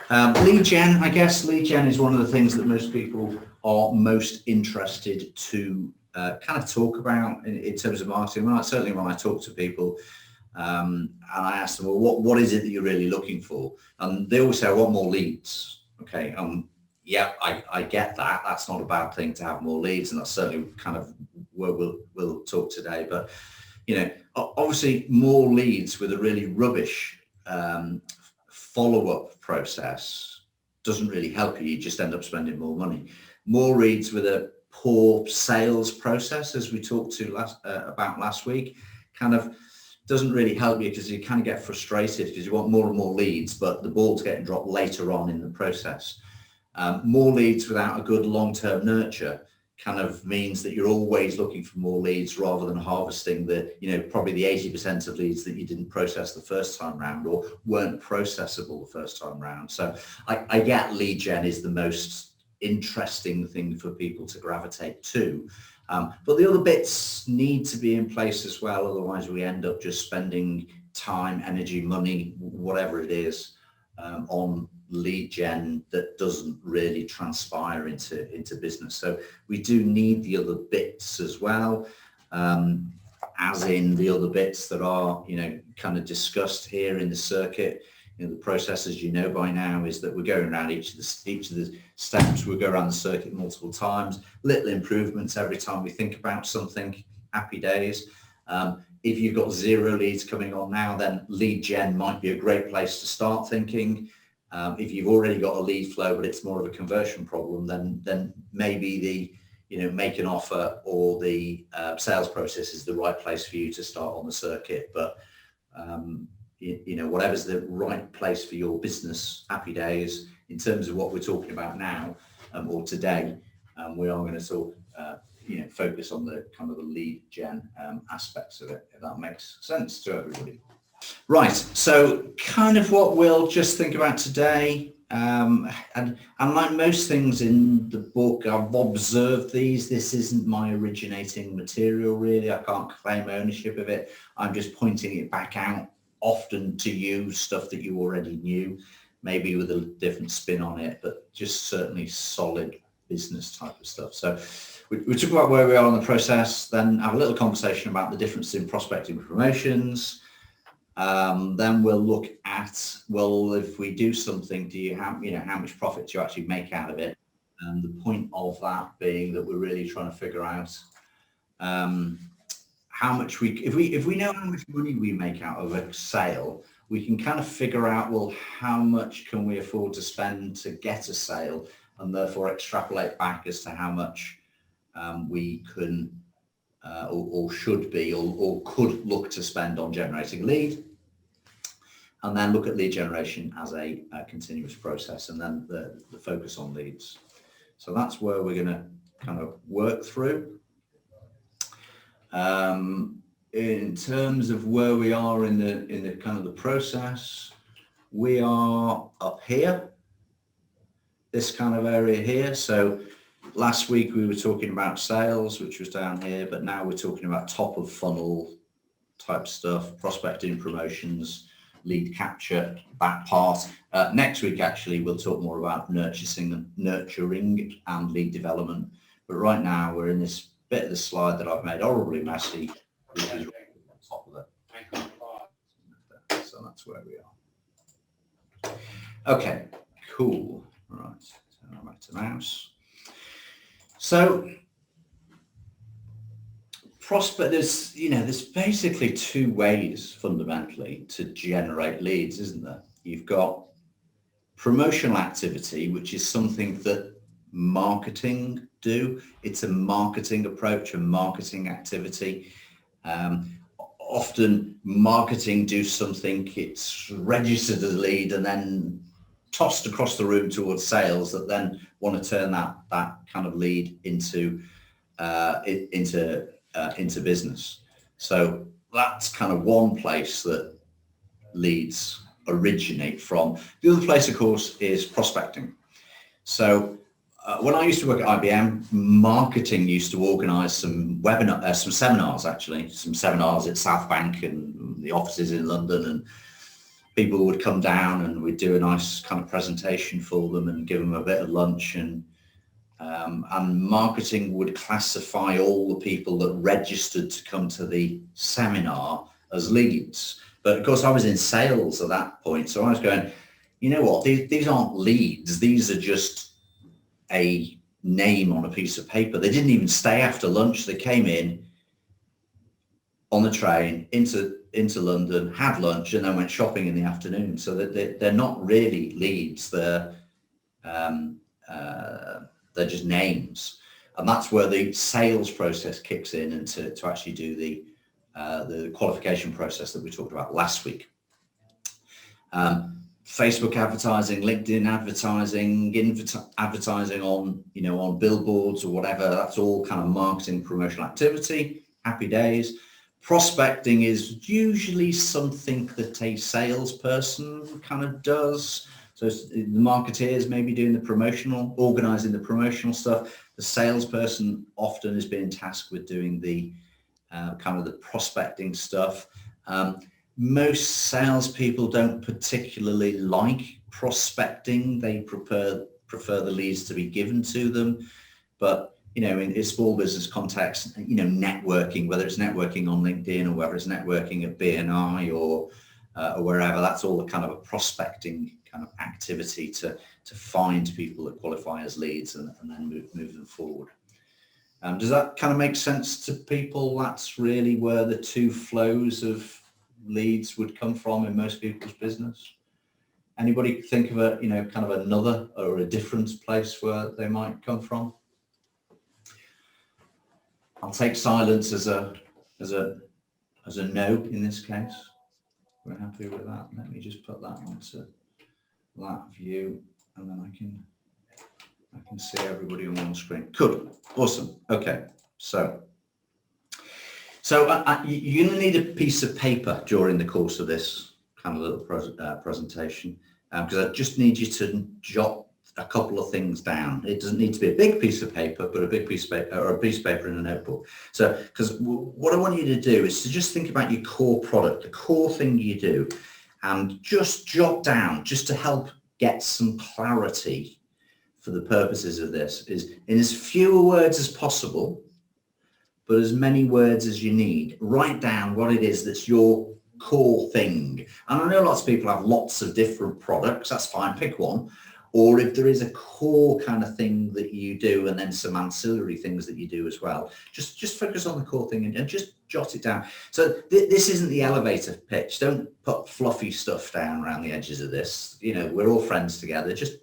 Lead gen, I guess lead gen is one of the things that most people are most interested to kind of talk about in terms of marketing. Well, certainly when I talk to people and I ask them, well, what is it that you're really looking for? And they always say, I want more leads. Okay. Yeah, I get that. That's not a bad thing to have more leads. And that's certainly kind of where we'll talk today. But, obviously more leads with a really rubbish follow-up process doesn't really help you. You just end up spending more money. More leads with a poor sales process, as we talked about last week, kind of doesn't really help you because you kind of get frustrated because you want more and more leads, but the ball's getting dropped later on in the process. More leads without a good long-term nurture kind of means that you're always looking for more leads rather than harvesting probably the 80% of leads that you didn't process the first time round or weren't processable the first time round. So I get lead gen is the most interesting thing for people to gravitate to. But the other bits need to be in place as well. Otherwise we end up just spending time, energy, money, whatever it is, on lead gen that doesn't really transpire into business. So we do need the other bits as well, as in the other bits that are, kind of discussed here in the circuit. The process, as you know by now, is that we're going around each of the steps. We'll go around the circuit multiple times, little improvements every time we think about something. Happy days. If you've got zero leads coming on now, then lead gen might be a great place to start thinking. If you've already got a lead flow, but it's more of a conversion problem, then maybe the make an offer or the sales process is the right place for you to start on the circuit. But whatever's the right place for your business, happy days. In terms of what we're talking about now or today, we are going to talk, focus on the kind of the lead gen aspects of it, if that makes sense to everybody. Right, so kind of what we'll just think about today, and like most things in the book, I've observed these. This isn't my originating material, really. I can't claim ownership of it. I'm just pointing it back out, often to you, stuff that you already knew, maybe with a different spin on it, but just certainly solid business type of stuff. So we talk about where we are in the process, then have a little conversation about the difference in prospecting and promotions. Then we'll look at, well, if we do something, do you have, how much profit do you actually make out of it? And the point of that being that we're really trying to figure out how much if we know how much money we make out of a sale, we can kind of figure out, well, how much can we afford to spend to get a sale, and therefore extrapolate back as to how much we can or should be or could look to spend on generating a lead, and then look at lead generation as a continuous process, and then the focus on leads. So that's where we're going to kind of work through. In terms of where we are in the kind of the process, we are up here, this kind of area here. So last week we were talking about sales, which was down here, but now we're talking about top of funnel type stuff, prospecting, promotions, lead capture, that part. Next week, actually, we'll talk more about nurturing and lead development. But right now we're in this bit of the slide that I've made horribly messy, which is right on top of it. So that's where we are. Okay, cool. All right, turn back to the mouse. So there's basically two ways fundamentally to generate leads, isn't there? You've got promotional activity, which is something that marketing do. It's a marketing approach, a marketing activity. Often marketing do something, it's registered as a lead and then tossed across the room towards sales that then want to turn that kind of lead into business. So that's kind of one place that leads originate from. The other place, of course, is prospecting. So when I used to work at IBM, marketing used to organise some seminars at South Bank and the offices in London, people would come down and we'd do a nice kind of presentation for them and give them a bit of lunch, and marketing would classify all the people that registered to come to the seminar as leads. But of course I was in sales at that point, so I was going, you know what, these aren't leads, these are just a name on a piece of paper. They didn't even stay after lunch. They came in on the train into London, had lunch, and then went shopping in the afternoon. So that they're not really leads. They're just names, and that's where the sales process kicks in, and to actually do the qualification process that we talked about last week. Facebook advertising, LinkedIn advertising, advertising on, on billboards or whatever. That's all kind of marketing, promotional activity. Happy days. Prospecting is usually something that a salesperson kind of does. So the marketeers may be doing the promotional, organizing the promotional stuff. The salesperson often is being tasked with doing the kind of the prospecting stuff. Most salespeople don't particularly like prospecting. They prefer the leads to be given to them. But, in a small business context, networking, whether it's networking on LinkedIn or whether it's networking at BNI or wherever, that's all a kind of a prospecting kind of activity to find people that qualify as leads and then move them forward. Does that kind of make sense to people? That's really where the two flows of leads would come from in most people's business. Anybody think of a kind of another or a different place where they might come from? I'll take silence as a no in this case. We're happy with that. Let me just put that onto that view, and then I can see everybody on one screen. Good, awesome. Okay, so you're going to need a piece of paper during the course of this kind of little presentation, because I just need you to jot a couple of things down. It doesn't need to be a big piece of paper, but a big piece of paper or a piece of paper in a notebook. So, because what I want you to do is to just think about your core product, the core thing you do, and just jot down, just to help get some clarity for the purposes of this, is in as few words as possible, but as many words as you need. Write down what it is that's your core thing. And I know lots of people have lots of different products. That's fine, pick one. Or if there is a core kind of thing that you do and then some ancillary things that you do as well, just focus on the core thing and just jot it down. So this isn't the elevator pitch. Don't put fluffy stuff down around the edges of this. We're all friends together. Just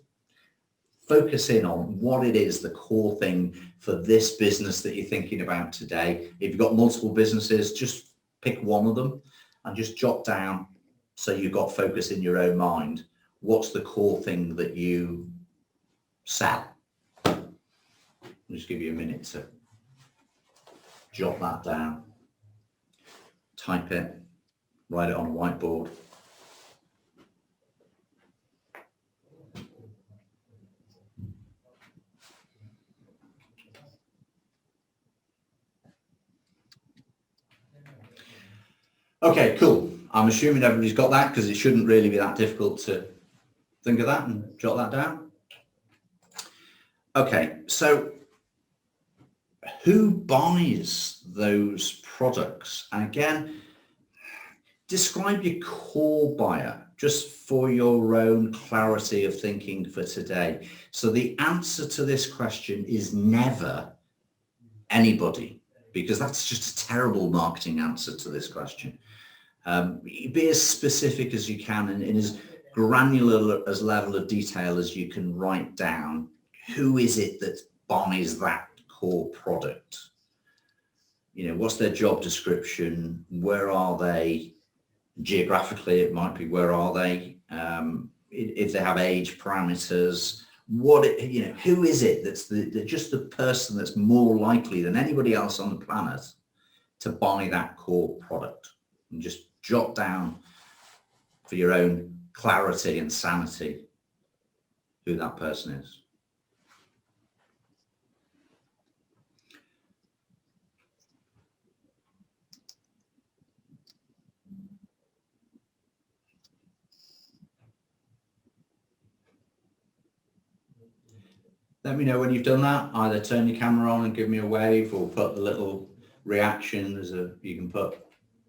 focus in on what it is, the core thing for this business that you're thinking about today. If you've got multiple businesses, just pick one of them and just jot down, so you've got focus in your own mind. What's the core thing that you sell? I'll just give you a minute to jot that down, type it, write it on a whiteboard. Okay, cool. I'm assuming everybody's got that, because it shouldn't really be that difficult to think of that and jot that down. Okay, so who buys those products? And again, describe your core buyer, just for your own clarity of thinking for today. So the answer to this question is never anybody, because that's just a terrible marketing answer to this question. Be as specific as you can and in as granular as level of detail as you can write down. Who is it that buys that core product? What's their job description? Where are they geographically? It might be where are they? If they have age parameters, who is it that's just the person that's more likely than anybody else on the planet to buy that core product? And just jot down for your own clarity and sanity who that person is. Let me know when you've done that. Either turn your camera on and give me a wave, or put the little reaction you can put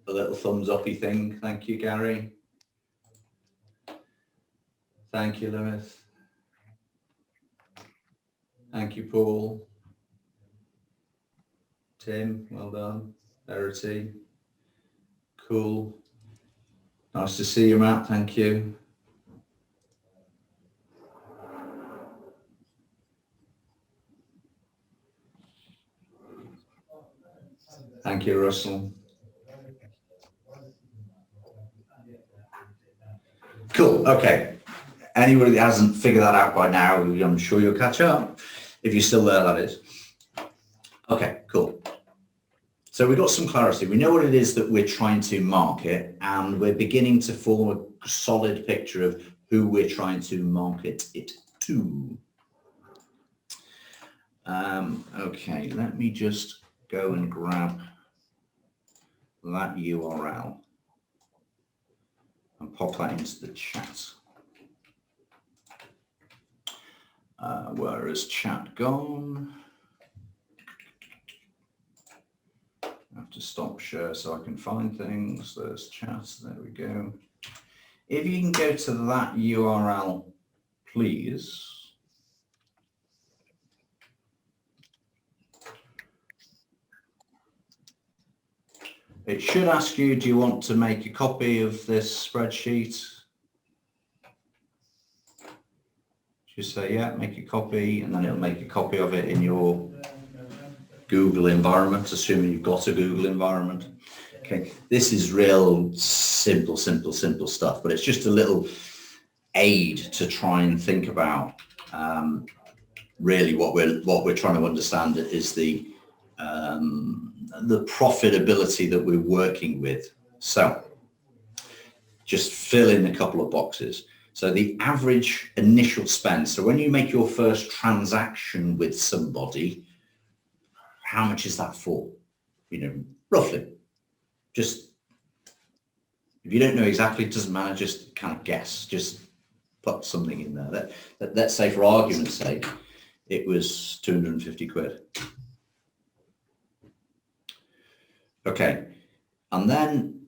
a little thumbs uppy thing. Thank you, Gary. Thank you, Lewis. Thank you, Paul. Tim, well done. Verity. Cool. Nice to see you, Matt. Thank you. Thank you, Russell. Cool. Okay. Anybody that hasn't figured that out by now, I'm sure you'll catch up. If you're still there, that is. Okay, cool. So we've got some clarity. We know what it is that we're trying to market, and we're beginning to form a solid picture of who we're trying to market it to. Okay, let me just go and grab that URL and pop that into the chat. Where has chat gone? I have to stop share so I can find things. There's chat. There we go. If you can go to that URL, please. It should ask you, do you want to make a copy of this spreadsheet? Just say, yeah, make a copy, and then it'll make a copy of it in your Google environment, assuming you've got a Google environment. Okay, this is real simple stuff, but it's just a little aid to try and think about. Really, what we're trying to understand is the profitability that we're working with. So, just fill in a couple of boxes. So the average initial spend. So when you make your first transaction with somebody, how much is that for? You know, roughly. Just, if you don't know exactly, it doesn't matter, just kind of guess. Just put something in there. Let's say, for argument's sake, it was 250 quid. Okay. And then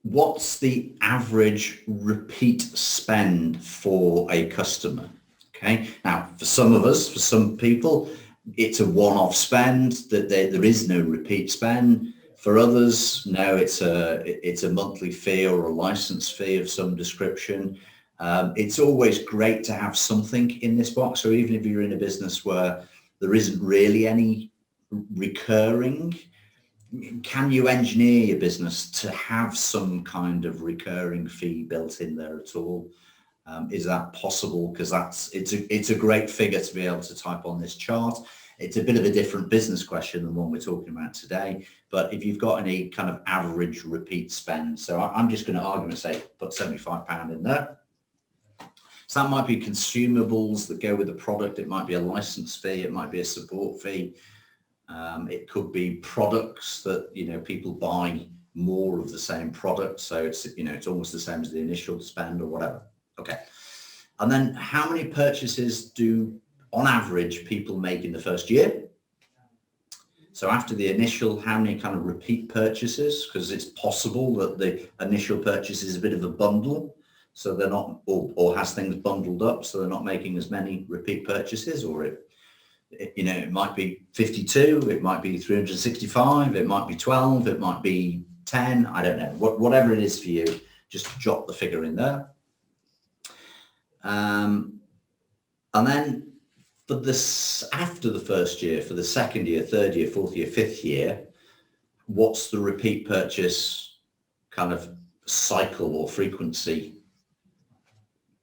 what's the average repeat spend for a customer? Okay. Now, for some of us, for some people, it's a one-off spend, that there is no repeat spend. For others, no, it's a monthly fee or a license fee of some description. It's always great to have something in this box. So even if you're in a business where there isn't really any recurring, can you engineer your business to have some kind of recurring fee built in there at all? Is that possible? Because it's a great figure to be able to type on this chart. It's a bit of a different business question than one we're talking about today. But if you've got any kind of average repeat spend, so I'm just going to argument say put £75 in there. So that might be consumables that go with the product. It might be a license fee. It might be a support fee. It could be products that, you know, people buy more of the same product. So it's, you know, it's almost the same as the initial spend or whatever. Okay. And then how many purchases do, on average, people make in the first year? So after the initial, how many kind of repeat purchases? Because it's possible that the initial purchase is a bit of a bundle. So they're not, or has things bundled up. So they're not making as many repeat purchases, or you know, it might be 52, it might be 365, it might be 12, it might be 10, I don't know. Whatever it is for you, just jot the figure in there. And then for this, after the first year, for the second year, third year, fourth year, fifth year, what's the repeat purchase kind of cycle or frequency?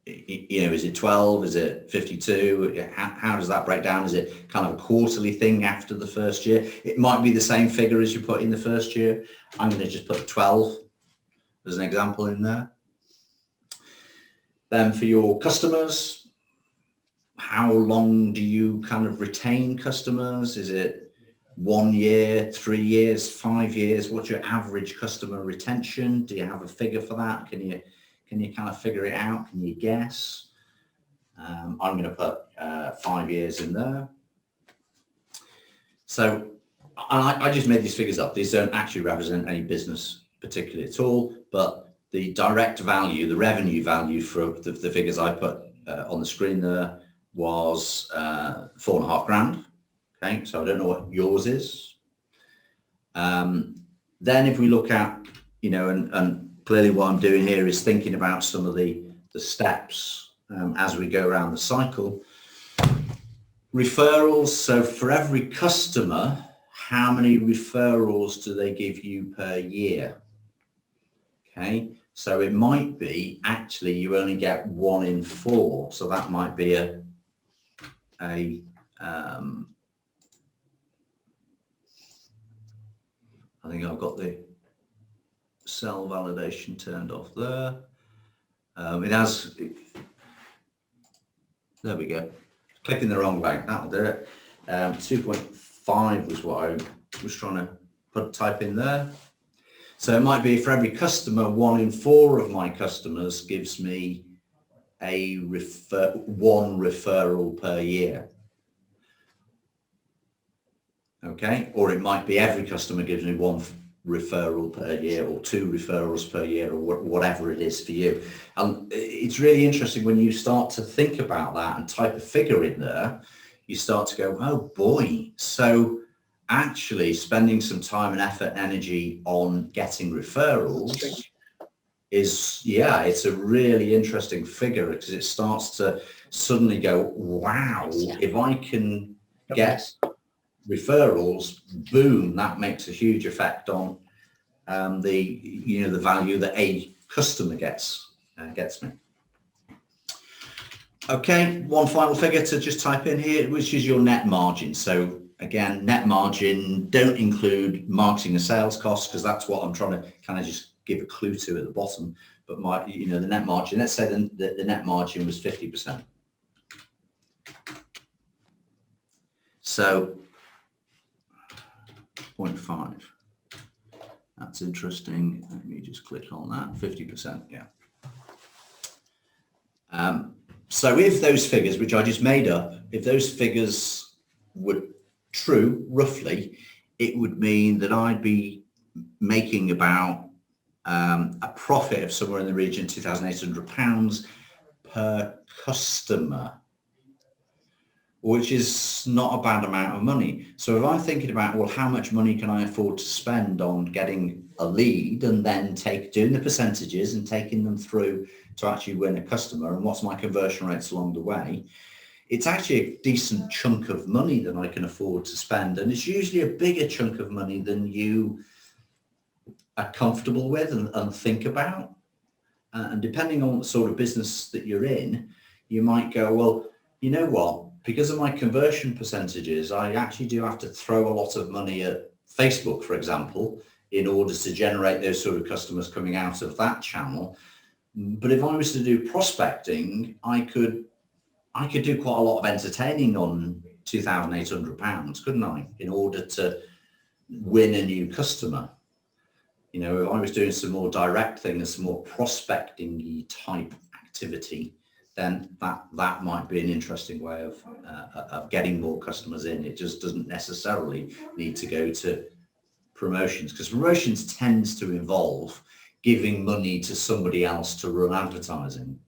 You know, is it 12? Is it 52? How does that break down? Is it kind of a quarterly thing after the first year? It might be the same figure as you put in the first year. I'm going to just put 12 as an example in there. Then for your customers, how long do you kind of retain customers? Is it 1 year, 3 years, 5 years? What's your average customer retention? Do you have a figure for that? Can you kind of figure it out? Can you guess? I'm going to put 5 years in there. So I just made these figures up. These don't actually represent any business particularly at all, but the direct value, the revenue value for the figures I put on the screen there was 4.5 grand. Okay, so I don't know what yours is. Then if we look at, and clearly what I'm doing here is thinking about some of the steps as we go around the cycle. Referrals, so for every customer, how many referrals do they give you per year? Okay, so it might be actually you only get 1 in 4, so that might be I think I've got the cell validation turned off there. There we go. Clicking the wrong way, that'll do it. 2.5 was what I was trying to type in there. So it might be for every customer, 1 in 4 of my customers gives me one referral per year. Okay, or it might be every customer gives me 1 referral per year, or 2 referrals per year, or whatever it is for you. And it's really interesting when you start to think about that and type a figure in there, you start to go, oh boy, so actually spending some time and effort and energy on getting referrals is, it's a really interesting figure, because it starts to suddenly go, wow, if I can get referrals, boom, that makes a huge effect on the value that a customer gets me. Okay, one final figure to just type in here, which is your net margin. So again, net margin, don't include marketing and sales costs, because that's what I'm trying to kind of just give a clue to at the bottom. But the net margin, let's say the net margin was 50%. So 0.5. That's interesting. Let me just click on that. 50%, yeah. So if those figures, which I just made up, if those figures were true, roughly, it would mean that I'd be making about a profit of somewhere in the region of £2,800 per customer, which is not a bad amount of money. So if I'm thinking about, well, how much money can I afford to spend on getting a lead, and then doing the percentages and taking them through to actually win a customer, and what's my conversion rates along the way, it's actually a decent chunk of money that I can afford to spend. And it's usually a bigger chunk of money than you are comfortable with and think about. And depending on the sort of business that you're in, you might go, well, you know what? Because of my conversion percentages, I actually do have to throw a lot of money at Facebook, for example, in order to generate those sort of customers coming out of that channel. But if I was to do prospecting, I could do quite a lot of entertaining on £2,800, couldn't I, in order to win a new customer. If I was doing some more direct things, some more prospecting type activity, then that might be an interesting way of getting more customers in. It just doesn't necessarily need to go to promotions, because promotions tends to involve giving money to somebody else to run advertising,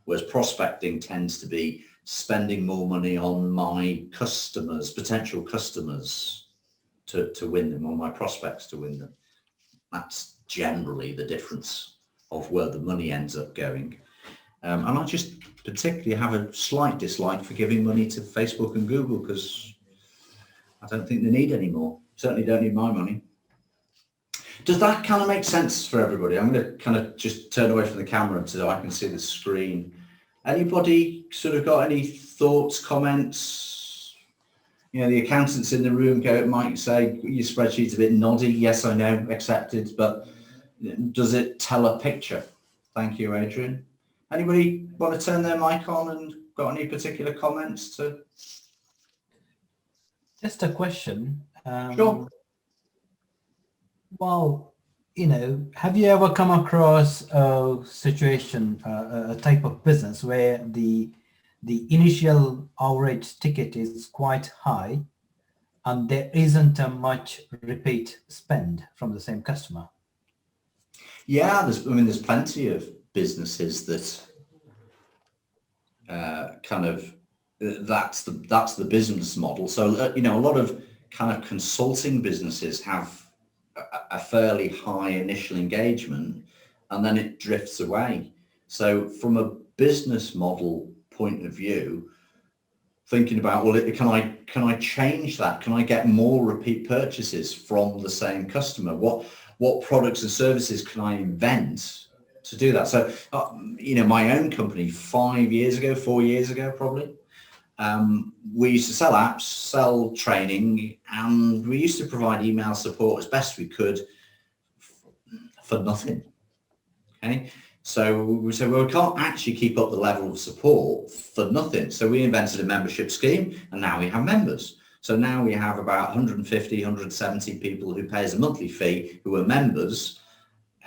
whereas prospecting tends to be spending more money on my customers, potential customers, to win them, on my prospects to win them. That's generally the difference of where the money ends up going. And I just particularly have a slight dislike for giving money to Facebook and Google, because I don't think they need any more. Certainly don't need my money. Does that kind of make sense for everybody? I'm going to kind of just turn away from the camera so I can see the screen. Anybody sort of got any thoughts, comments? The accountants in the room might say, your spreadsheet's a bit noddy. Yes, I know, accepted. But does it tell a picture? Thank you, Adrian. Anybody want to turn their mic on and got any particular comments to? Just a question. Sure. Well, have you ever come across a situation, a type of business where the the initial average ticket is quite high and there isn't a much repeat spend from the same customer. Yeah, there's plenty of businesses that that's the business model. So a lot of kind of consulting businesses have a fairly high initial engagement, and then it drifts away. So from a business model point of view, thinking about, well, can I change that? Can I get more repeat purchases from the same customer? What products and services can I invent to do that? So, my own company 4 years ago, probably, we used to sell apps, sell training, and we used to provide email support as best we could for nothing. Okay. So we said, well, we can't actually keep up the level of support for nothing. So we invented a membership scheme, and now we have members. So now we have about 150, 170 people who pay us a monthly fee, who are members,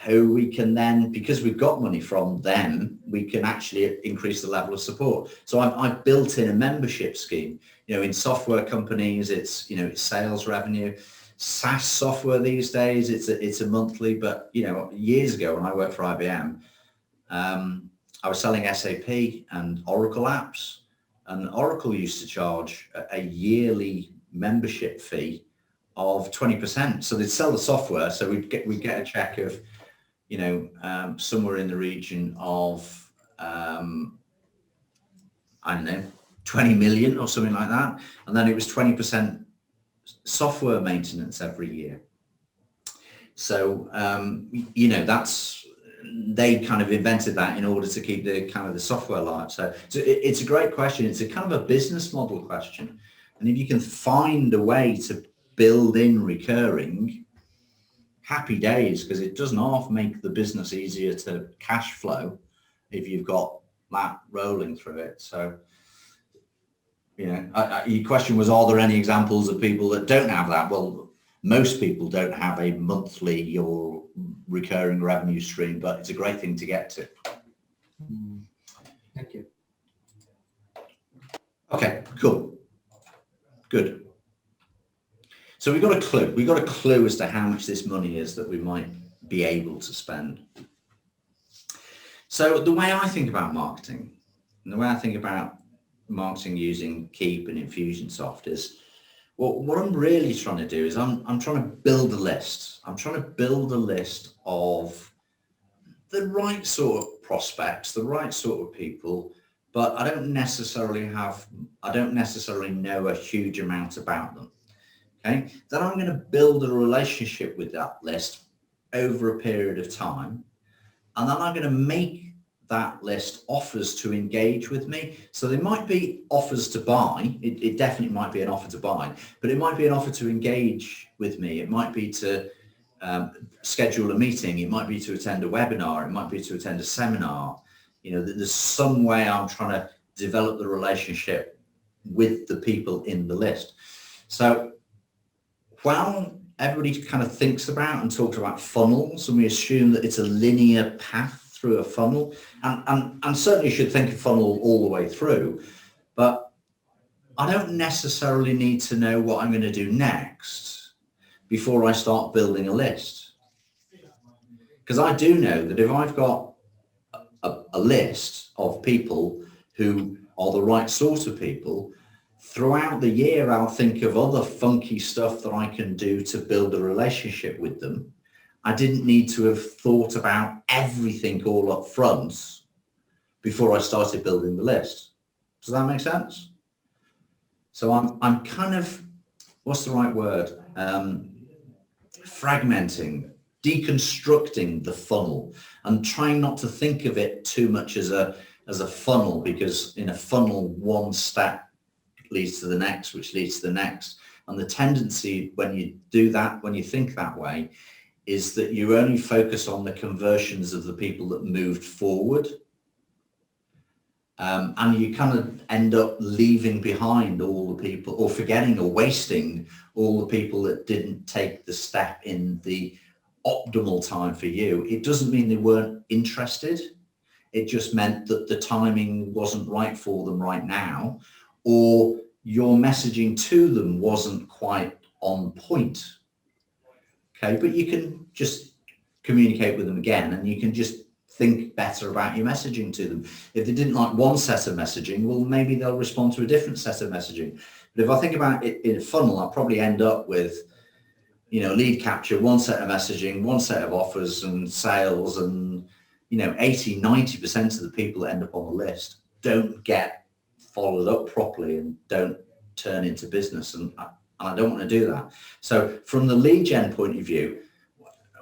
who we can then, because we've got money from them, we can actually increase the level of support. So I've built in a membership scheme. In software companies, it's sales revenue. SaaS software these days, it's a monthly, but years ago when I worked for IBM, I was selling SAP and Oracle apps, and Oracle used to charge a yearly membership fee of 20%. So they'd sell the software, so we'd get a check of somewhere in the region of I don't know, 20 million or something like that, and then it was 20% software maintenance every year. So that's, they kind of invented that in order to keep the software live. So it's a great question. It's a kind of a business model question, and if you can find a way to build in recurring, happy days, because it does not make the business easier to cash flow if you've got that rolling through it. So your question was, are there any examples of people that don't have that? Well, most people don't have a monthly or recurring revenue stream, but it's a great thing to get to. Thank you. Okay, cool. Good. So we've got a clue. We've got a clue as to how much this money is that we might be able to spend. So the way I think about marketing, and the way I think about marketing using Keap and Infusionsoft is, well, what I'm really trying to do is I'm trying to build a list. I'm trying to build a list of the right sort of prospects, the right sort of people, but I don't necessarily know a huge amount about them. Okay, then I'm going to build a relationship with that list over a period of time, and then I'm going to make that list offers to engage with me. So there might be offers to buy. It definitely might be an offer to buy, but it might be an offer to engage with me. It might be to schedule a meeting. It might be to attend a webinar. It might be to attend a seminar. There's some way I'm trying to develop the relationship with the people in the list. So while everybody kind of thinks about and talks about funnels, and we assume that it's a linear path through a funnel, and certainly should think of funnel all the way through, but I don't necessarily need to know what I'm going to do next before I start building a list. Because I do know that if I've got a list of people who are the right sort of people, throughout the year I'll think of other funky stuff that I can do to build a relationship with them. I didn't need to have thought about everything all up front before I started building the list. Does that make sense? So I'm kind of, what's the right word? Fragmenting, deconstructing the funnel, and trying not to think of it too much as a funnel, because in a funnel, one step leads to the next, which leads to the next. And the tendency when you do that, when you think that way, is that you only focus on the conversions of the people that moved forward. And you kind of end up leaving behind all the people, or forgetting or wasting all the people that didn't take the step in the optimal time for you. It doesn't mean they weren't interested. It just meant that the timing wasn't right for them right now, or your messaging to them wasn't quite on point. Okay, but you can just communicate with them again, and you can just think better about your messaging to them. If they didn't like one set of messaging, well, maybe they'll respond to a different set of messaging. But if I think about it in a funnel, I'll probably end up with, lead capture, one set of messaging, one set of offers and sales, and 80, 90% of the people that end up on the list don't get followed up properly and don't turn into business. And I don't want to do that. So from the lead gen point of view,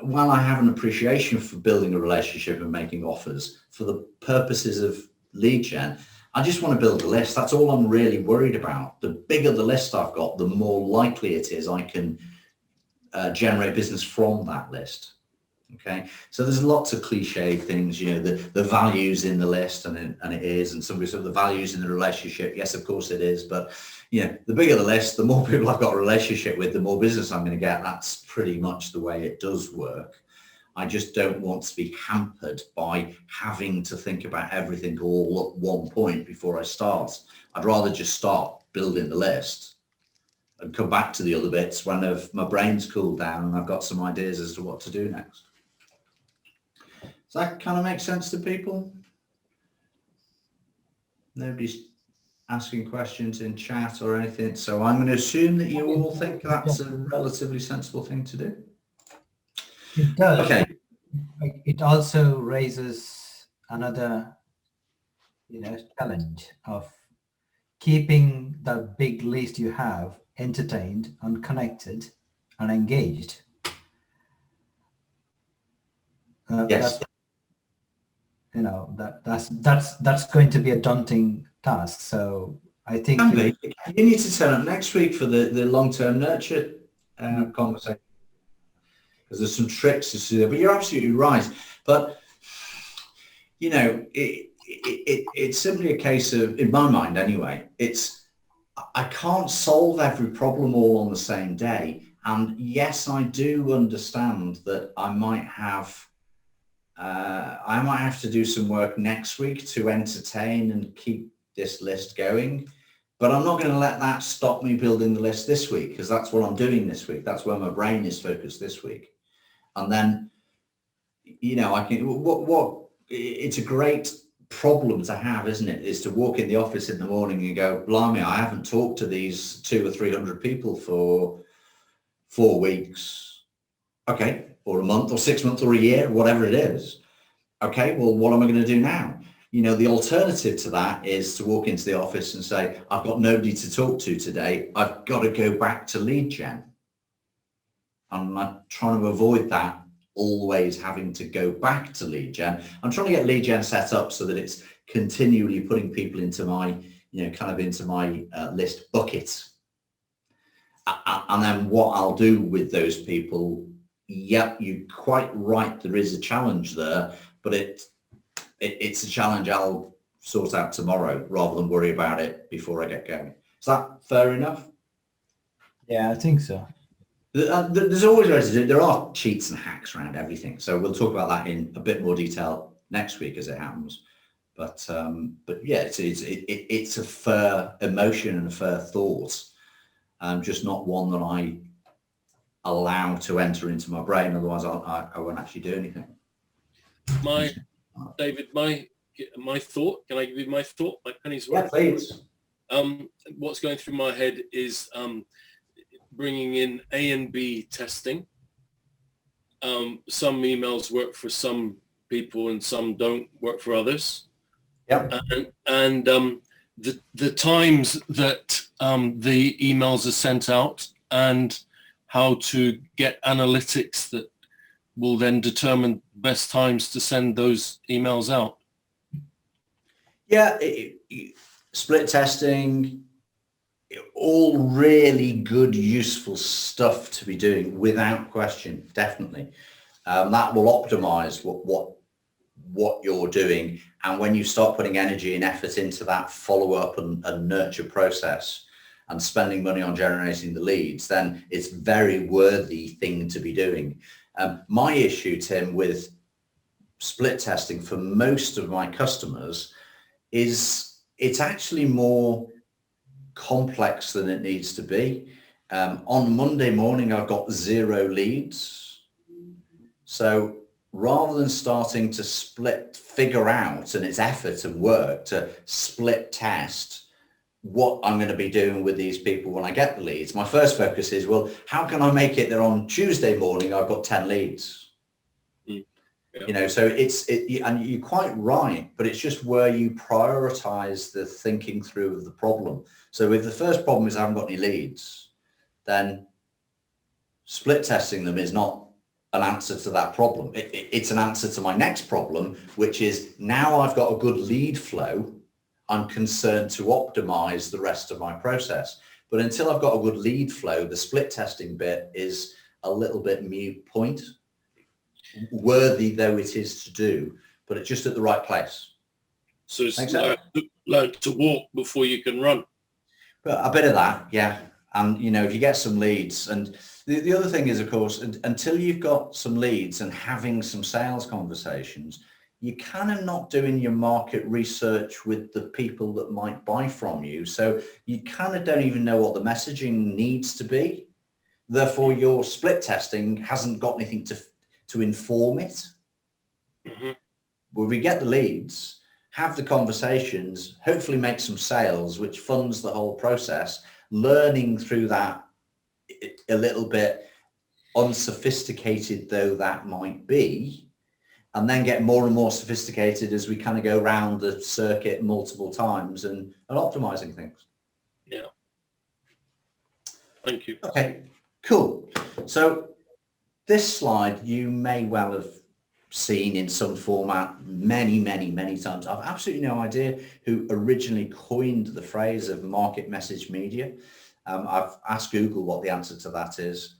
while I have an appreciation for building a relationship and making offers, for the purposes of lead gen, I just want to build a list. That's all I'm really worried about. The bigger the list I've got, the more likely it is I can generate business from that list. Okay, so there's lots of cliche things, the values in the list, and it is, and somebody said the values in the relationship. Yes, of course it is, but the bigger the list, the more people I've got a relationship with, the more business I'm going to get. That's pretty much the way it does work. I just don't want to be hampered by having to think about everything all at one point before I start. I'd rather just start building the list and come back to the other bits when my brain's cooled down and I've got some ideas as to what to do next. Does that kind of make sense to people? Nobody's asking questions in chat or anything, so I'm going to assume that you all think that's a relatively sensible thing to do. It does. Okay. It also raises another, challenge of keeping the big list you have entertained and connected and engaged. Yes. That's going to be a daunting task. So I think you need to turn up next week for the long-term nurture conversation, because there's some tricks to see there. But you're absolutely right. But it's simply a case of, in my mind anyway, I can't solve every problem all on the same day. And yes, I do understand that I might have to do some work next week to entertain and keep this list going, but I'm not going to let that stop me building the list this week, because that's what I'm doing this week. That's where my brain is focused this week. And then, I can, it's a great problem to have, isn't it? Is to walk in the office in the morning and go, blimey, I haven't talked to these 200 or 300 people for 4 weeks. Okay. Or a month or 6 months or a year, whatever it is. Okay, well, what am I going to do now? The alternative to that is to walk into the office and say, I've got nobody to talk to today. I've got to go back to lead gen. I'm trying to avoid that, always having to go back to lead gen. I'm trying to get lead gen set up so that it's continually putting people into my, into my list bucket. And then what I'll do with those people, yep, you're quite right. There is a challenge there, but it's a challenge I'll sort out tomorrow rather than worry about it before I get going. Is that fair enough? Yeah, I think so. There's always ways to do it. There are cheats and hacks around everything. So we'll talk about that in a bit more detail next week as it happens. But yeah, it's a fair emotion and a fair thought, just not one that I allow to enter into my brain. Otherwise, I won't actually do anything. David, my thought. Can I give you my thought? My penny's worth. Yeah, please. What's going through my head is bringing in A and B testing. Some emails work for some people and some don't work for others. Yep. And the times that the emails are sent out and how to get analytics that will then determine best times to send those emails out. Yeah, split testing, all really good, useful stuff to be doing without question, definitely. That will optimize what you're doing. And when you start putting energy and effort into that follow-up and nurture process and spending money on generating the leads, then it's a very worthy thing to be doing. My issue, Tim, with split testing for most of my customers is it's actually more complex than it needs to be. On Monday morning, I've got 0 leads. So rather than starting to figure out, and it's effort and work to split test what I'm going to be doing with these people when I get the leads, my first focus is, well, how can I make it that on Tuesday morning I've got 10 leads? Yeah. You know, so and you're quite right, but it's just where you prioritize the thinking through of the problem. So if the first problem is I haven't got any leads, then split testing them is not an answer to that problem. It's an answer to my next problem, which is now I've got a good lead flow, I'm concerned to optimize the rest of my process. But until I've got a good lead flow, the split testing bit is a little bit moot point, worthy though it is to do, but it's just at the right place. So it's learn to walk before you can run. But a bit of that, yeah. And, you know, if you get some leads, and the other thing is, of course, until you've got some leads and having some sales conversations, you're kind of not doing your market research with the people that might buy from you. So you kind of don't even know what the messaging needs to be. Therefore, your split testing hasn't got anything to inform it. Mm-hmm. Where we get the leads, have the conversations, hopefully make some sales, which funds the whole process, learning through that a little bit, unsophisticated though that might be, and then get more and more sophisticated as we kind of go around the circuit multiple times and optimizing things. Yeah. Thank you. Okay, cool. So this slide you may well have seen in some format many times. I've absolutely no idea who originally coined the phrase of market message media. I've asked Google what the answer to that is,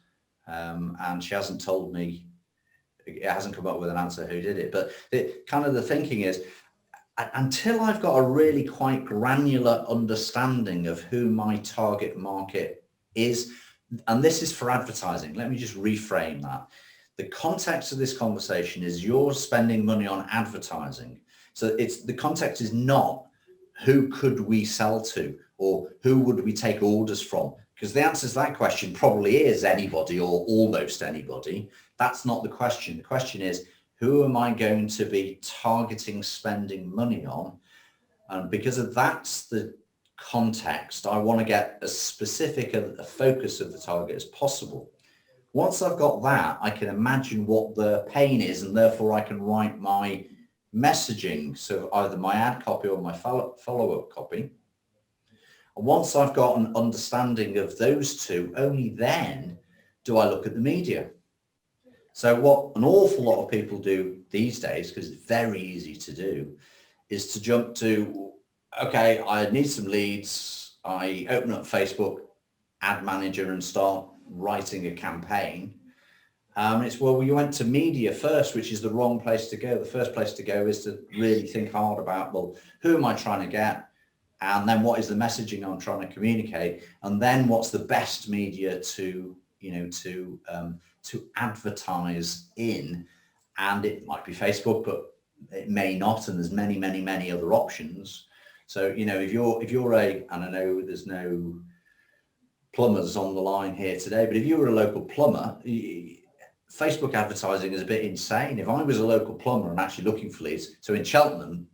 and she hasn't told me. It hasn't come up with an answer who did it. But the thinking is, until I've got a really quite granular understanding of who my target market is, and this is for advertising, let me just reframe that. The context of this conversation is you're spending money on advertising. So the context is not who could we sell to or who would we take orders from? Because the answer to that question probably is anybody or almost anybody. That's not the question. The question is, who am I going to be targeting spending money on? And because of that's the context, I want to get as specific a focus of the target as possible. Once I've got that, I can imagine what the pain is, and therefore I can write my messaging, so either my ad copy or my follow-up copy. And once I've got an understanding of those two, only then do I look at the media. So what an awful lot of people do these days, because it's very easy to do, is to jump to, okay, I need some leads. I open up Facebook Ad Manager and start writing a campaign. It's, well, you went to media first, which is the wrong place to go. The first place to go is to really think hard about, well, who am I trying to get? And then what is the messaging I'm trying to communicate? And then what's the best media to advertise in? And it might be Facebook, but it may not. And there's many other options. So, if you're and I know there's no plumbers on the line here today, but if you were a local plumber, Facebook advertising is a bit insane. If I was a local plumber and actually looking for leads, so in Cheltenham,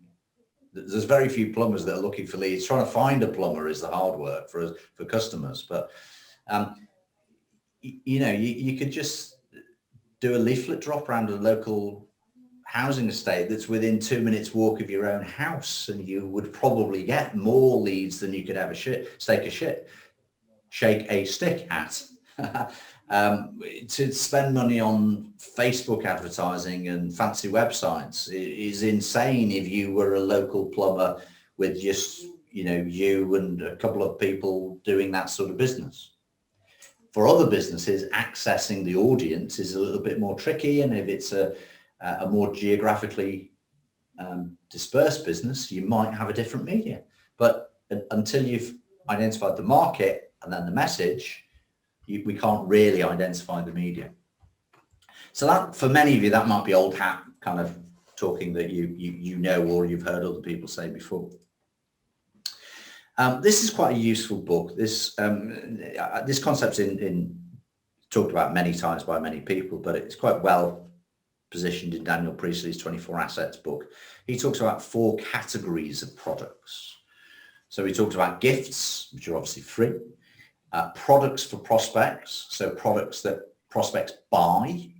there's very few plumbers that are looking for leads. Trying to find a plumber is the hard work for customers. But you could just do a leaflet drop around a local housing estate that's within 2 minutes walk of your own house, and you would probably get more leads than you could ever shake a stick at. To spend money on Facebook advertising and fancy websites is insane if you were a local plumber with just, you and a couple of people doing that sort of business. For other businesses, accessing the audience is a little bit more tricky. And if it's a more geographically dispersed business, you might have a different media. But until you've identified the market and then the message, we can't really identify the media. So that, for many of you, that might be old hat kind of talking that you know or you've heard other people say before. This is quite a useful book. This concept's in talked about many times by many people, but it's quite well positioned in Daniel Priestley's 24 Assets book. He talks about 4 categories of products. So he talks about gifts, which are obviously free, products for prospects, so products that prospects buy,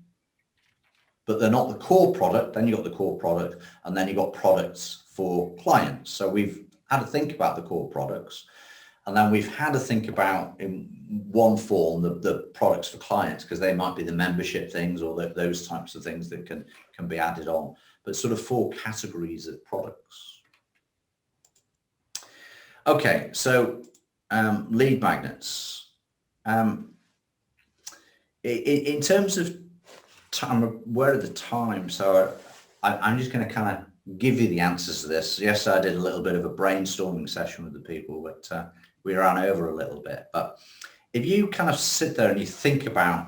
but they're not the core product. Then you've got the core product, and then you've got products for clients. So we've had to think about the core products, and then we've had to think about, in one form, the products for clients, because they might be the membership things or those types of things that can be added on, but sort of 4 categories of products. Okay, so lead magnets. In terms of time, where are the time? So I'm just going to kind of give you the answers to this. Yes, I did a little bit of a brainstorming session with the people, but we ran over a little bit. But if you kind of sit there and you think about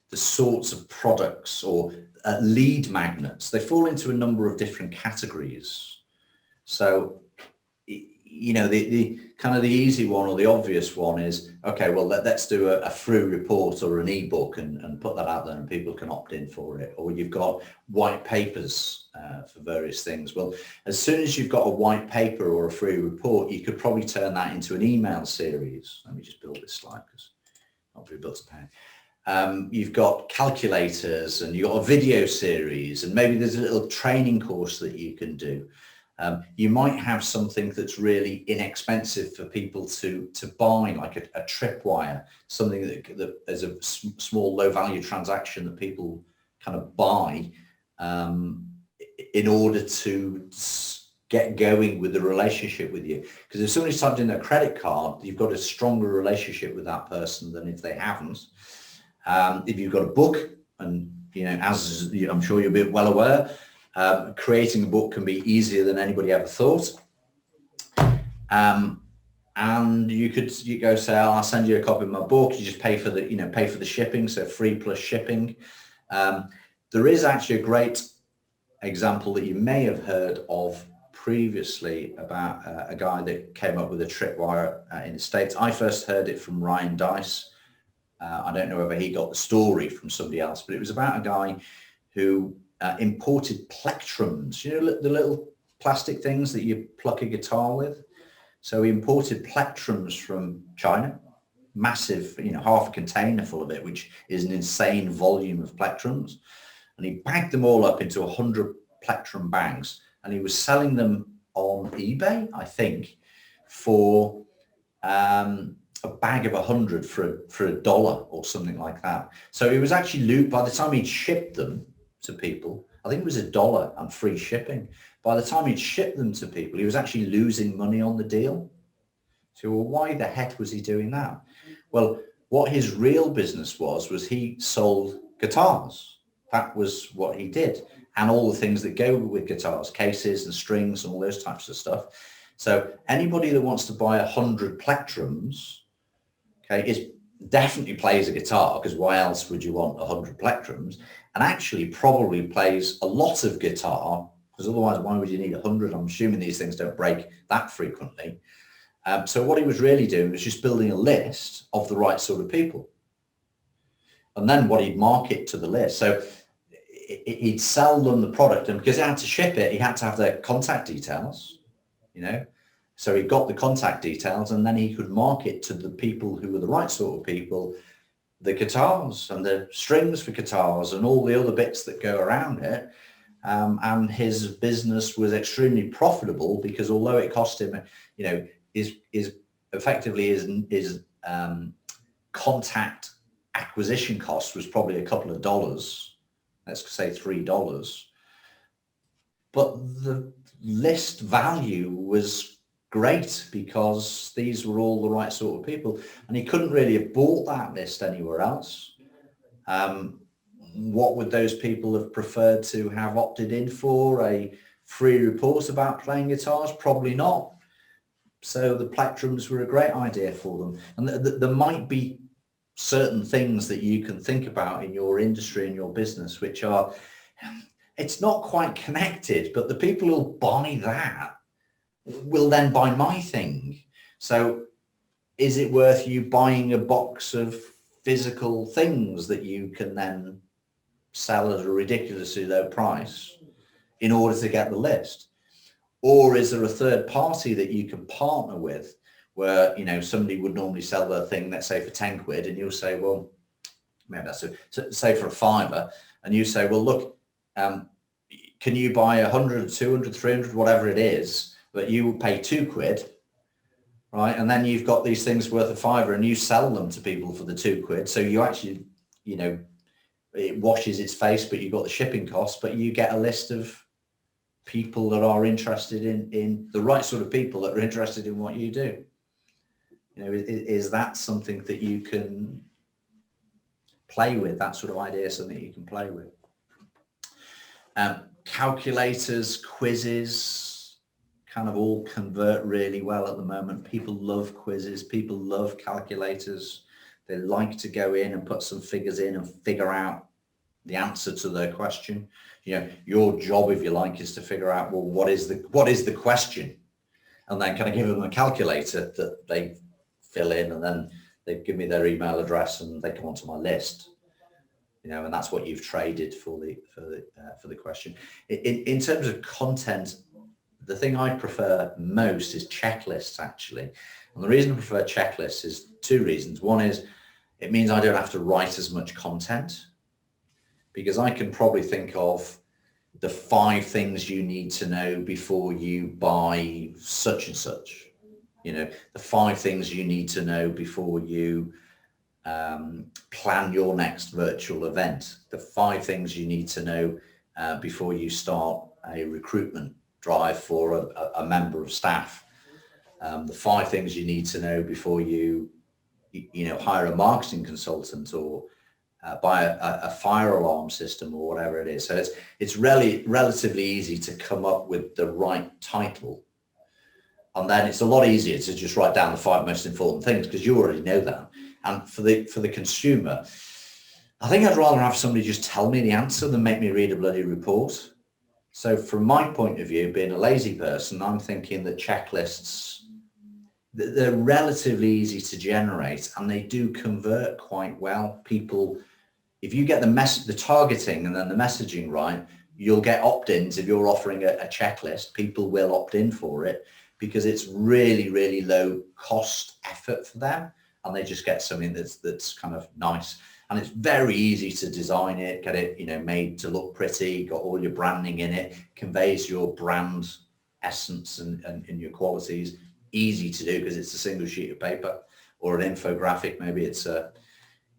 the sorts of products or lead magnets, they fall into a number of different categories. So, you know, the kind of the easy one or the obvious one is, okay, well, let's do a free report or an ebook and put that out there and people can opt in for it. Or you've got white papers for various things. Well, as soon as you've got a white paper or a free report, you could probably turn that into an email series. Let me just build this slide because not very built a pen. You've got calculators and you've got a video series, and maybe there's a little training course that you can do. You might have something that's really inexpensive for people to buy, like a tripwire, something that is a small low value transaction that people kind of buy in order to get going with the relationship with you. Because if somebody's typed in their credit card, you've got a stronger relationship with that person than if they haven't. If you've got a book, and you know, as I'm sure you'll be well aware, creating a book can be easier than anybody ever thought. And you go say, I'll send you a copy of my book. You just pay for the shipping, so free plus shipping. There is actually a great example that you may have heard of previously about a guy that came up with a tripwire in the States. I first heard it from Ryan Dice. I don't know whether he got the story from somebody else, but it was about a guy who imported plectrums, you know, the little plastic things that you pluck a guitar with. So he imported plectrums from China, massive, you know, half a container full of it, which is an insane volume of plectrums. And he bagged them all up into 100 plectrum bags, and he was selling them on eBay, I think, for a bag of 100 for $1 or something like that. So he was actually by the time he'd shipped them to people, I think it was $1 and free shipping. By the time he'd shipped them to people, he was actually losing money on the deal. So, well, why the heck was he doing that? Well, what his real business was he sold guitars. That was what he did. And all the things that go with guitars, cases and strings and all those types of stuff. So anybody that wants to buy 100 plectrums, okay, is definitely plays a guitar, because why else would you want 100 plectrums? And actually probably plays a lot of guitar, because otherwise why would you need 100? I'm assuming these things don't break that frequently. So what he was really doing was just building a list of the right sort of people. And then what he'd market to the list. So he'd sell them the product, and because he had to ship it, he had to have their contact details, you know. So he got the contact details, and then he could market to the people who were the right sort of people, the guitars and the strings for guitars and all the other bits that go around it. And his business was extremely profitable, because although it cost him, you know, his contact acquisition cost was probably a couple of dollars, let's say $3. But the list value was great, because these were all the right sort of people, and he couldn't really have bought that list anywhere else. What would those people have preferred to have opted in for? A free report about playing guitars? Probably not. So the plectrums were a great idea for them. And there might be certain things that you can think about in your industry and your business, which are it's not quite connected, but the people who'll buy that will then buy my thing. So is it worth you buying a box of physical things that you can then sell at a ridiculously low price in order to get the list? Or is there a third party that you can partner with where, you know, somebody would normally sell their thing, let's say for 10 quid, and you'll say, well, maybe that's say for a fiver, and you say, well, look, can you buy 100, 200, 300, whatever it is, but you will pay 2 quid, right? And then you've got these things worth a fiver and you sell them to people for the 2 quid. So you actually, you know, it washes its face, but you've got the shipping costs, but you get a list of people that are interested in the right sort of people that are interested in what you do. You know, is that something that you can play with? That sort of idea, something you can play with. Calculators, quizzes, kind of all convert really well at the moment. People love quizzes. People love calculators. They like to go in and put some figures in and figure out the answer to their question. You know, your job, if you like, is to figure out, well, what is the question? And then kind of give them a calculator that they fill in, and then they give me their email address and they come onto my list. You know, and that's what you've traded for the question. In terms of content, the thing I prefer most is checklists, actually. And the reason I prefer checklists is 2 reasons. One is it means I don't have to write as much content, because I can probably think of the 5 things you need to know before you buy such and such. You know, the 5 things you need to know before you plan your next virtual event, the 5 things you need to know before you start a recruitment drive for a member of staff, the 5 things you need to know before you know, hire a marketing consultant or buy a fire alarm system or whatever it is. So it's really relatively easy to come up with the right title, and then it's a lot easier to just write down the 5 most important things because you already know that. And for the consumer, I think I'd rather have somebody just tell me the answer than make me read a bloody report. So from my point of view, being a lazy person, I'm thinking that checklists, they're relatively easy to generate and they do convert quite well. People, if you get the targeting and then the messaging right, you'll get opt-ins. If you're offering a checklist, people will opt in for it because it's really, really low cost effort for them. And they just get something that's kind of nice. And it's very easy to design it, get it, you know, made to look pretty, got all your branding in it, conveys your brand essence and your qualities. Easy to do because it's a single sheet of paper or an infographic. Maybe it's a,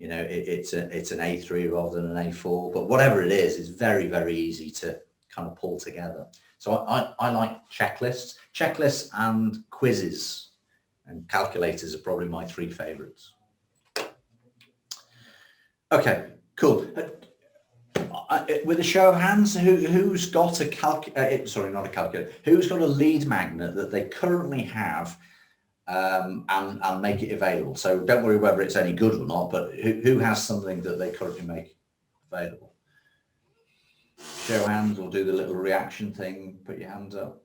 you know, it's an A3 rather than an A4, but whatever it is, it's very, very easy to kind of pull together. So I like checklists and quizzes. And calculators are probably my 3 favorites. Okay, cool. With a show of hands, who's got not a calculator, who's got a lead magnet that they currently have and make it available? So don't worry whether it's any good or not, but who has something that they currently make available? Show of hands, or do the little reaction thing, put your hands up.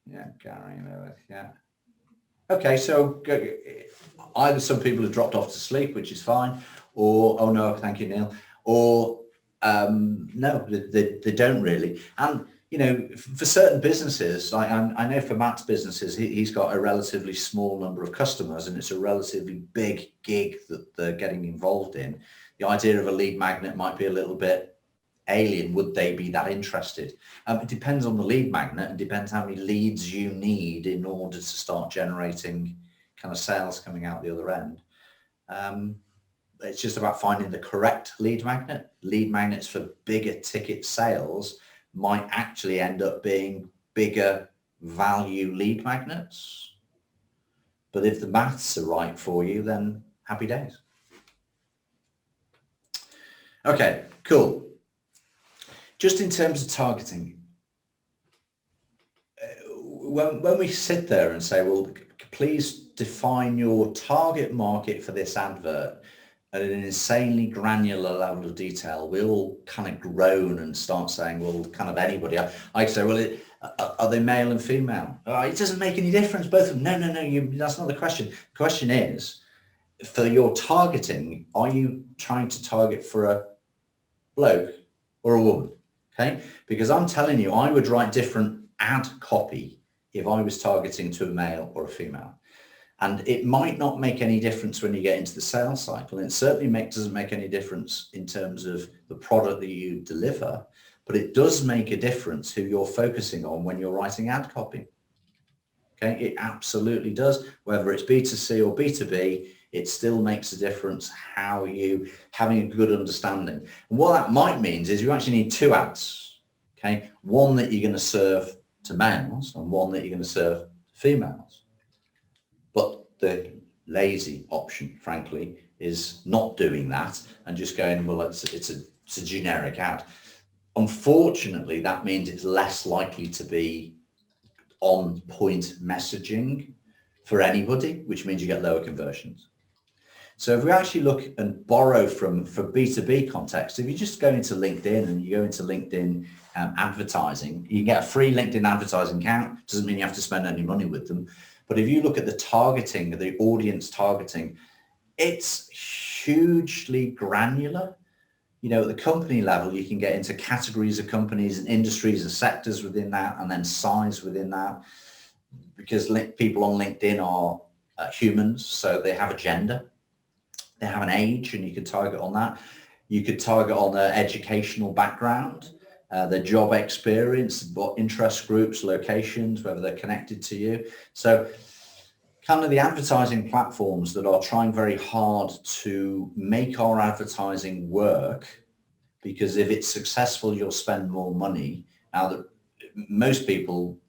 Yeah, Gary, yeah. Okay, so either some people have dropped off to sleep, which is fine, or, oh no, thank you, Neil, or no, they don't really. And, you know, for certain businesses, like I know for Matt's businesses, he's got a relatively small number of customers and it's a relatively big gig that they're getting involved in. The idea of a lead magnet might be a little bit alien. Would they be that interested? It depends on the lead magnet and depends how many leads you need in order to start generating kind of sales coming out the other end. It's just about finding the correct lead magnet. Lead magnets for bigger ticket sales might actually end up being bigger value lead magnets. But if the maths are right for you, then happy days. Okay, cool. Just in terms of targeting, when we sit there and say, well, please define your target market for this advert, at an insanely granular level of detail, we all kind of groan and start saying, well, kind of anybody. I say, well, are they male and female? It doesn't make any difference, both of them. No, that's not the question. The question is, for your targeting, are you trying to target for a bloke or a woman? Okay, because I'm telling you, I would write different ad copy if I was targeting to a male or a female. And it might not make any difference when you get into the sales cycle. And it certainly doesn't make any difference in terms of the product that you deliver, but it does make a difference who you're focusing on when you're writing ad copy. Okay, it absolutely does. Whether it's B2C or B2B, it still makes a difference how you having a good understanding. And what that might mean is you actually need two ads. Okay, one that you're going to serve to males and one that you're going to serve to females. But the lazy option, frankly, is not doing that and just going, well, it's a generic ad. Unfortunately, that means it's less likely to be on point messaging for anybody, which means you get lower conversions. So if we actually look and borrow for B2B context, if you just go into LinkedIn and you go into LinkedIn advertising, you get a free LinkedIn advertising account. Doesn't mean you have to spend any money with them. But if you look at the targeting, the audience targeting, it's hugely granular. You know, at the company level, you can get into categories of companies and industries and sectors within that, and then size within that, because people on LinkedIn are humans, so they have a gender, they have an age, and you can target on that. You could target on their educational background, their job experience, what interest groups, locations, whether they're connected to you. So kind of the advertising platforms that are trying very hard to make our advertising work, because if it's successful, you'll spend more money. Now, that most people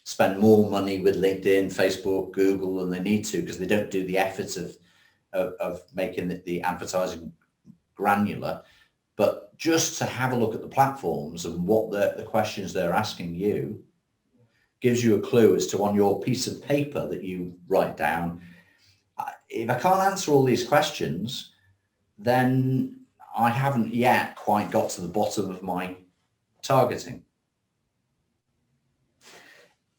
spend more money with LinkedIn, Facebook, Google than they need to, because they don't do the efforts of making the advertising granular. But just to have a look at the platforms and what the questions they're asking you gives you a clue as to, on your piece of paper that you write down, if I can't answer all these questions, then I haven't yet quite got to the bottom of my targeting.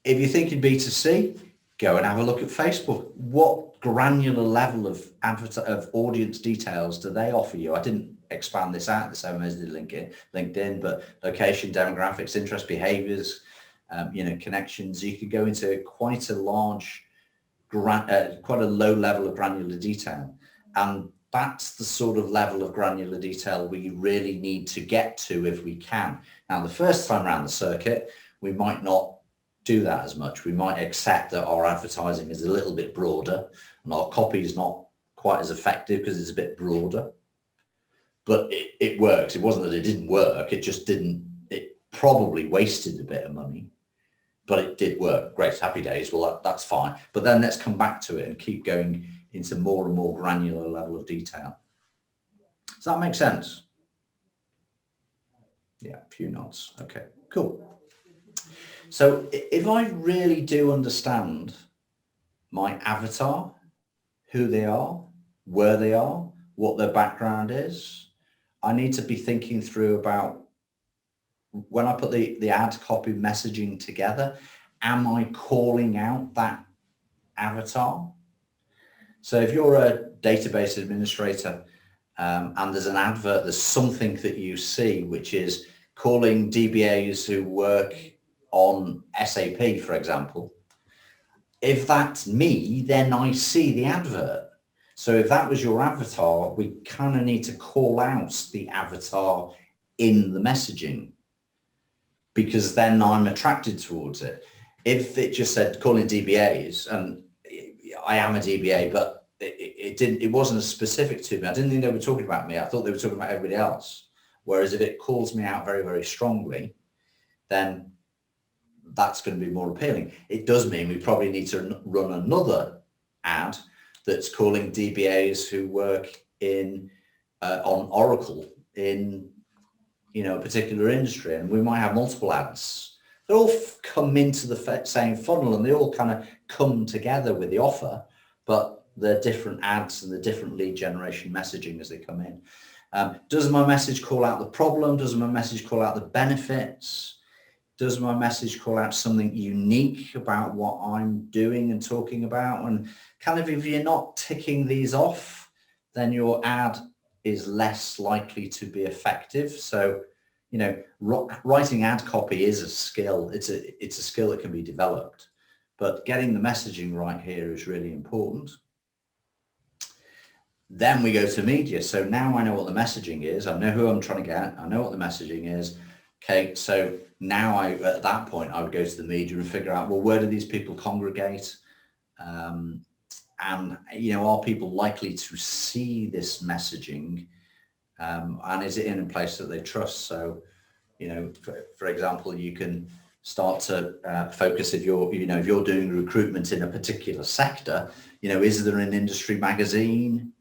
If you're thinking B2C, go and have a look at Facebook. What granular level of audience details do they offer you? I didn't expand this out the same as did LinkedIn, but location, demographics, interest, behaviors, connections. You could go into quite a large, quite a low level of granular detail. And that's the sort of level of granular detail we really need to get to if we can. Now, the first time around the circuit, we might not do that as much. We might accept that our advertising is a little bit broader and our copy is not quite as effective because it's a bit broader. But it works. It wasn't that it didn't work. It just didn't. It probably wasted a bit of money, but it did work. Great, happy days. Well, that's fine. But then let's come back to it and keep going into more and more granular level of detail. Does that make sense? Yeah, a few nods. Okay, cool. So if I really do understand my avatar, who they are, where they are, what their background is, I need to be thinking through about, when I put the ad copy messaging together, am I calling out that avatar? So if you're a database administrator and there's an advert, there's something that you see which is calling DBAs who work on SAP, for example, if that's me, then I see the advert. So if that was your avatar, we kind of need to call out the avatar in the messaging, because then I'm attracted towards it. If it just said calling DBAs, and I am a DBA, but it wasn't as specific to me. I didn't think they were talking about me. I thought they were talking about everybody else. Whereas if it calls me out very, very strongly, then that's going to be more appealing. It does mean we probably need to run another ad that's calling DBAs who work in on Oracle in a particular industry, and we might have multiple ads. They all come into the same funnel, and they all kind of come together with the offer, but the different ads and the different lead generation messaging as they come in. Does my message call out the problem? Does my message call out the benefits? Does my message call out something unique about what I'm doing and talking about? And kind of, if you're not ticking these off, then your ad is less likely to be effective. So, you know, writing ad copy is a skill. It's a skill that can be developed, but getting the messaging right here is really important. Then we go to media. So now I know what the messaging is. I know who I'm trying to get. I know what the messaging is. Okay, so now at that point, I would go to the media and figure out, well, where do these people congregate? And, you know, are people likely to see this messaging? And is it in a place that they trust? So, you know, for example, you can start to focus if you're doing recruitment in a particular sector, you know, is there an industry magazine?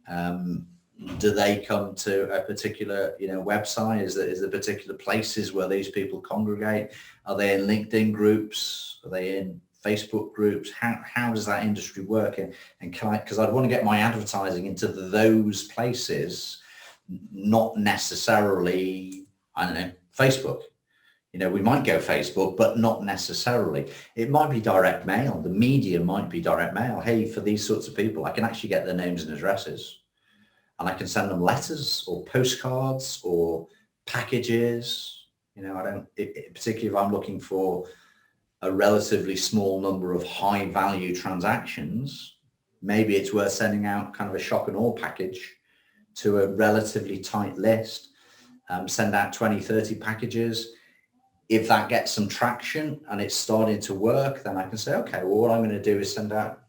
Do they come to a particular, you know, website? Is there particular places where these people congregate? Are they in LinkedIn groups? Are they in Facebook groups? How does that industry work? And can I, because I'd want to get my advertising into those places, not necessarily, I don't know, Facebook. You know, we might go Facebook, but not necessarily. It might be direct mail. The media might be direct mail. Hey, for these sorts of people, I can actually get their names and addresses. And I can send them letters or postcards or packages. You know, particularly if I'm looking for a relatively small number of high value transactions, maybe it's worth sending out kind of a shock and awe package to a relatively tight list. Send out 20, 30 packages. If that gets some traction and it's starting to work, then I can say, okay, well, what I'm going to do is send out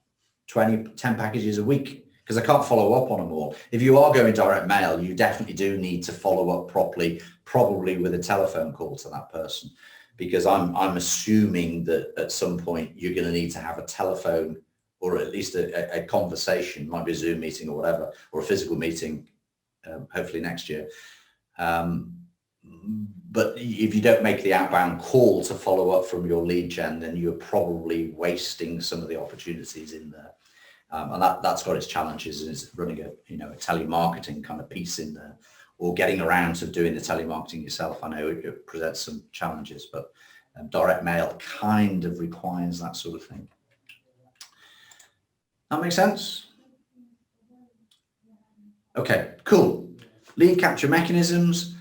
10 packages a week, because I can't follow up on them all. If you are going direct mail, you definitely do need to follow up properly, probably with a telephone call to that person, because I'm assuming that at some point you're going to need to have a telephone or at least a conversation, might be a Zoom meeting or whatever, or a physical meeting, hopefully next year. But if you don't make the outbound call to follow up from your lead gen, then you're probably wasting some of the opportunities in there. And that's got its challenges, is running a telemarketing kind of piece in there, or getting around to doing the telemarketing yourself. I know it presents some challenges, but direct mail kind of requires that sort of thing. That makes sense? Okay, cool. Lead capture mechanisms,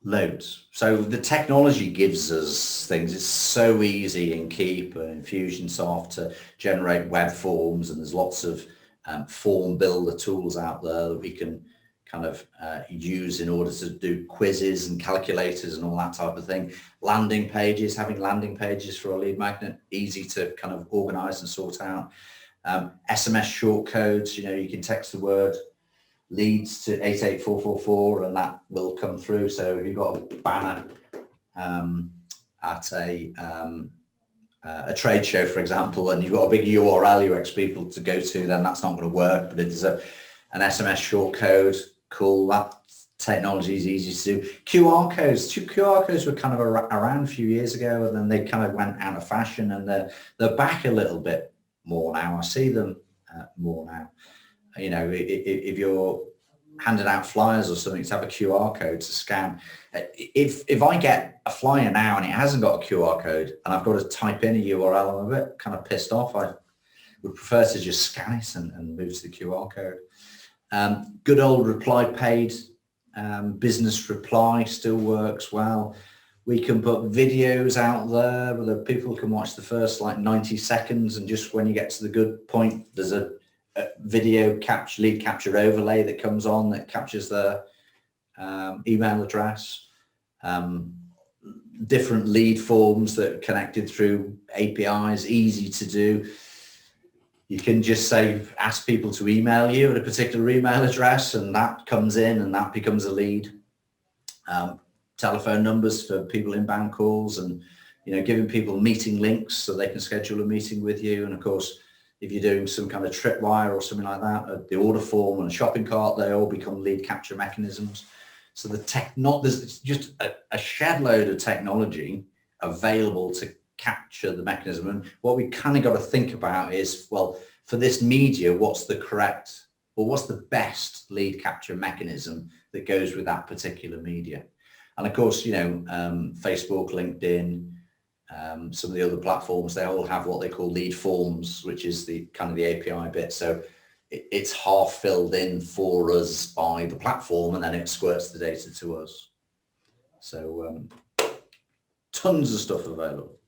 loads. So the technology gives us things. It's so easy in Keap and Infusionsoft to generate web forms, and there's lots of form builder tools out there that we can kind of use in order to do quizzes and calculators and all that type of thing. Landing pages, having landing pages for a lead magnet, easy to kind of organize and sort out. SMS short codes, you know, you can text the word leads to 88444 and that will come through. So if you've got a banner at a trade show, for example, and you've got a big URL you expect people to go to, then that's not going to work. But it is an SMS short code. Cool. That technology is easy to do. QR codes were kind of around a few years ago, and then they kind of went out of fashion, and they're back a little bit more now. I see them more now. You know, if you're handing out flyers or something, to have a QR code to scan. If I get a flyer now and it hasn't got a QR code and I've got to type in a URL, I'm a bit kind of pissed off. I would prefer to just scan it and move to the QR code. Good old reply paid, business reply still works well. We can put videos out there where people can watch the first like 90 seconds, and just when you get to the good point, there's a video lead capture overlay that comes on that captures their email address. Different lead forms that are connected through APIs, easy to do. You can just say, ask people to email you at a particular email address, and that comes in and that becomes a lead. Telephone numbers for people inbound calls, and, you know, giving people meeting links so they can schedule a meeting with you. And of course, if you're doing some kind of tripwire or something like that, the order form and a shopping cart, they all become lead capture mechanisms. So there's just a shed load of technology available to capture the mechanism. And what we kind of got to think about is, well, for this media, what's the correct or what's the best lead capture mechanism that goes with that particular media. And of course, Facebook, LinkedIn, some of the other platforms, they all have what they call lead forms, which is the kind of the API bit. So it's half filled in for us by the platform, and then it squirts the data to us. So tons of stuff available.